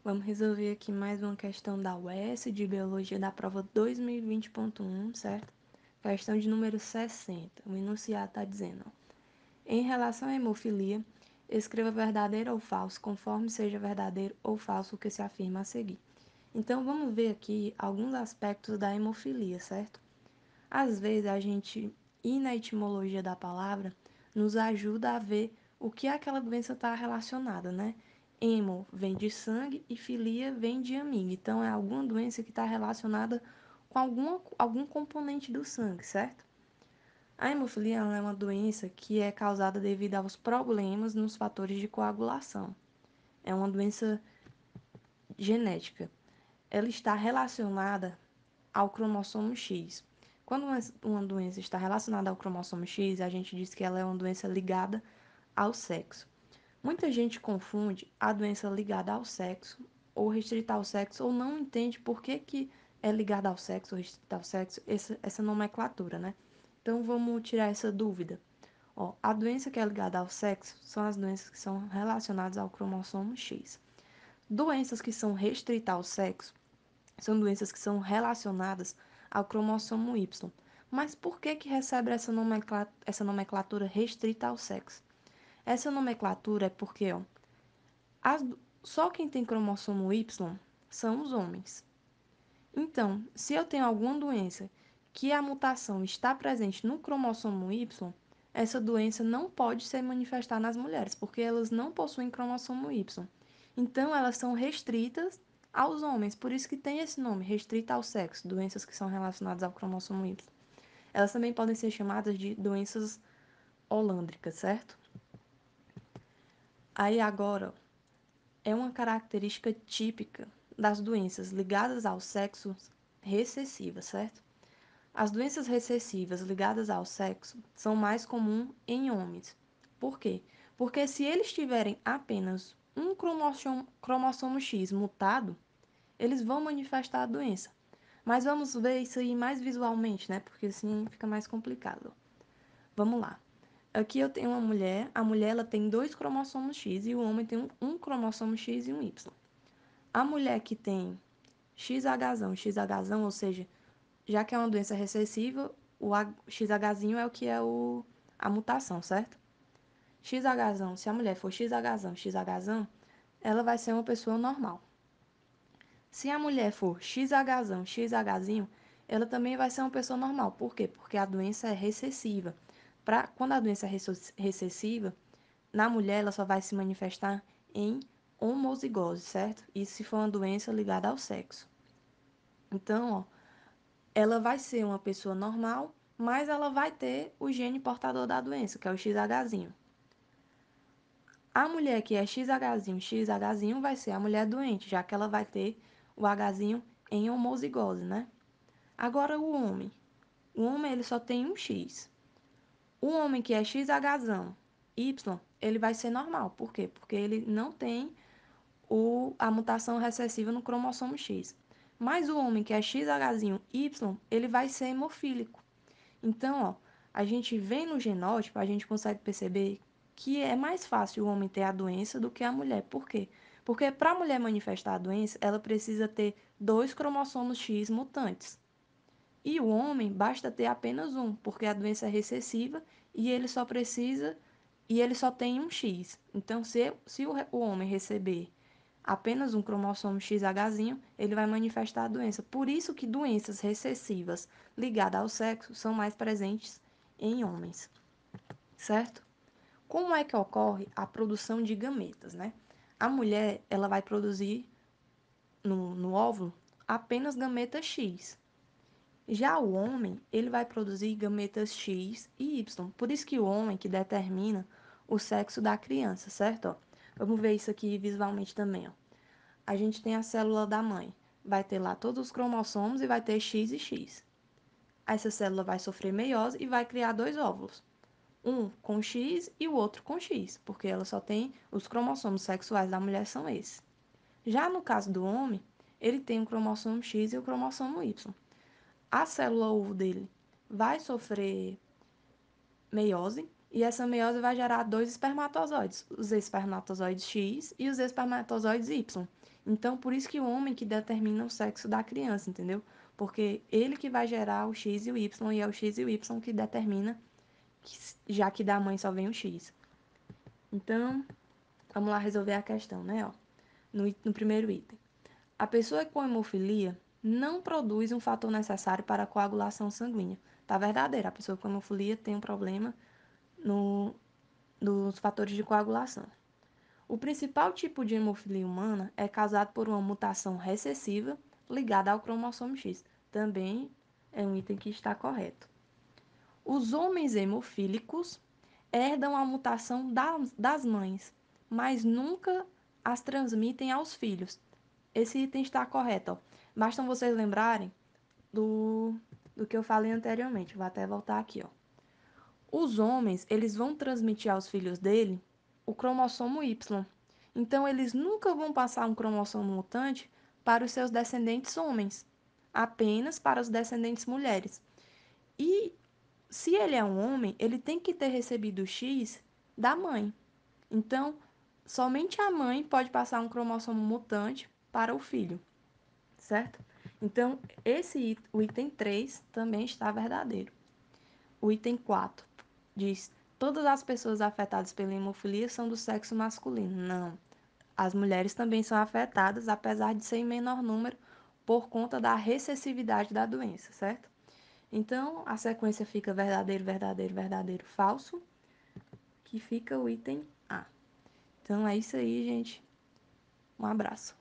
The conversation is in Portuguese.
Vamos resolver aqui mais uma questão da UES de Biologia da prova 2020.1, certo? Questão de número 60. O enunciado está dizendo, ó, em relação à hemofilia, escreva verdadeiro ou falso, conforme seja verdadeiro ou falso o que se afirma a seguir. Então, vamos ver aqui alguns aspectos da hemofilia, certo? Às vezes, a gente ir na etimologia da palavra nos ajuda a ver o que aquela doença está relacionada, né? Hemo vem de sangue e filia vem de amigo. Então, é alguma doença que está relacionada com algum componente do sangue, certo? A hemofilia é uma doença que é causada devido aos problemas nos fatores de coagulação. É uma doença genética. Ela está relacionada ao cromossomo X. Quando uma doença está relacionada ao cromossomo X, a gente diz que ela é uma doença ligada ao sexo. Muita gente confunde a doença ligada ao sexo ou restrita ao sexo ou não entende por que é ligada ao sexo ou restrita ao sexo essa nomenclatura, né? Então vamos tirar essa dúvida. Ó, a doença que é ligada ao sexo são as doenças que são relacionadas ao cromossomo X. Doenças que são restritas ao sexo são doenças que são relacionadas ao cromossomo Y. Mas por que recebe essa nomenclatura restrita ao sexo? Essa nomenclatura é porque ó, as, só quem tem cromossomo Y são os homens. Então, se eu tenho alguma doença que a mutação está presente no cromossomo Y, essa doença não pode ser manifestada nas mulheres, porque elas não possuem cromossomo Y. Então, elas são restritas aos homens, por isso que tem esse nome, restrita ao sexo, doenças que são relacionadas ao cromossomo Y. Elas também podem ser chamadas de doenças holândricas, certo? Aí agora, é uma característica típica das doenças ligadas ao sexo recessiva, certo? As doenças recessivas ligadas ao sexo são mais comuns em homens. Por quê? Porque se eles tiverem apenas um cromossomo X mutado, eles vão manifestar a doença. Mas vamos ver isso aí mais visualmente, né? Porque assim fica mais complicado. Vamos lá. Aqui eu tenho uma mulher, a mulher ela tem dois cromossomos X e o homem tem um cromossomo X e um Y. A mulher que tem XHzão, ou seja, já que é uma doença recessiva, o XHzinho é o que é a mutação, certo? XHzão, se a mulher for XHzão, ela vai ser uma pessoa normal. Se a mulher for XHzinho, ela também vai ser uma pessoa normal. Por quê? Porque a doença é recessiva. Quando a doença é recessiva, na mulher ela só vai se manifestar em homozigose, certo? Isso se for uma doença ligada ao sexo. Então, ó, ela vai ser uma pessoa normal, mas ela vai ter o gene portador da doença, que é o XHzinho. A mulher que é XHzinho vai ser a mulher doente, já que ela vai ter o Hzinho em homozigose, né? Agora o homem ele só tem um X. O homem que é XHzão, Y, ele vai ser normal. Por quê? Porque ele não tem a mutação recessiva no cromossomo X. Mas o homem que é XHzinho Y, ele vai ser hemofílico. Então, ó, a gente vê no genótipo, a gente consegue perceber que é mais fácil o homem ter a doença do que a mulher. Por quê? Porque para a mulher manifestar a doença, ela precisa ter dois cromossomos X mutantes. E o homem basta ter apenas um, porque a doença é recessiva e ele só tem um X. Então, se o homem receber apenas um cromossomo XHzinho, ele vai manifestar a doença. Por isso que doenças recessivas ligadas ao sexo são mais presentes em homens, certo? Como é que ocorre a produção de gametas, né? A mulher, ela vai produzir no óvulo apenas gameta X. Já o homem, ele vai produzir gametas X e Y. Por isso que o homem que determina o sexo da criança, certo? Ó, vamos ver isso aqui visualmente também, ó. A gente tem a célula da mãe. Vai ter lá todos os cromossomos e vai ter X e X. Essa célula vai sofrer meiose e vai criar dois óvulos. Um com X e o outro com X, porque ela só tem os cromossomos sexuais da mulher são esses. Já no caso do homem, ele tem o cromossomo X e o cromossomo Y. A célula ovo dele vai sofrer meiose e essa meiose vai gerar dois espermatozoides, os espermatozoides X e os espermatozoides Y. Então, por isso que o homem que determina o sexo da criança, entendeu? Porque ele que vai gerar o X e o Y, e é o X e o Y que determina, já que da mãe só vem o X. Então, vamos lá resolver a questão, né? Ó, no primeiro item. A pessoa com hemofilia não produz um fator necessário para a coagulação sanguínea. Tá verdadeiro, a pessoa com hemofilia tem um problema no, nos fatores de coagulação. O principal tipo de hemofilia humana é causado por uma mutação recessiva ligada ao cromossomo X. Também é um item que está correto. Os homens hemofílicos herdam a mutação das mães, mas nunca as transmitem aos filhos. Esse item está correto. Ó. Basta vocês lembrarem do que eu falei anteriormente. Vou até voltar aqui. Ó. Os homens, eles vão transmitir aos filhos dele o cromossomo Y. Então, eles nunca vão passar um cromossomo mutante para os seus descendentes homens, apenas para os descendentes mulheres. E se ele é um homem, ele tem que ter recebido o X da mãe. Então, somente a mãe pode passar um cromossomo mutante para o filho, certo? Então, o item 3 também está verdadeiro. O item 4 diz: todas as pessoas afetadas pela hemofilia são do sexo masculino. Não. As mulheres também são afetadas, apesar de ser em menor número, por conta da recessividade da doença, certo? Então, a sequência fica verdadeiro, verdadeiro, verdadeiro, falso, que fica o item A. Então, é isso aí, gente. Um abraço.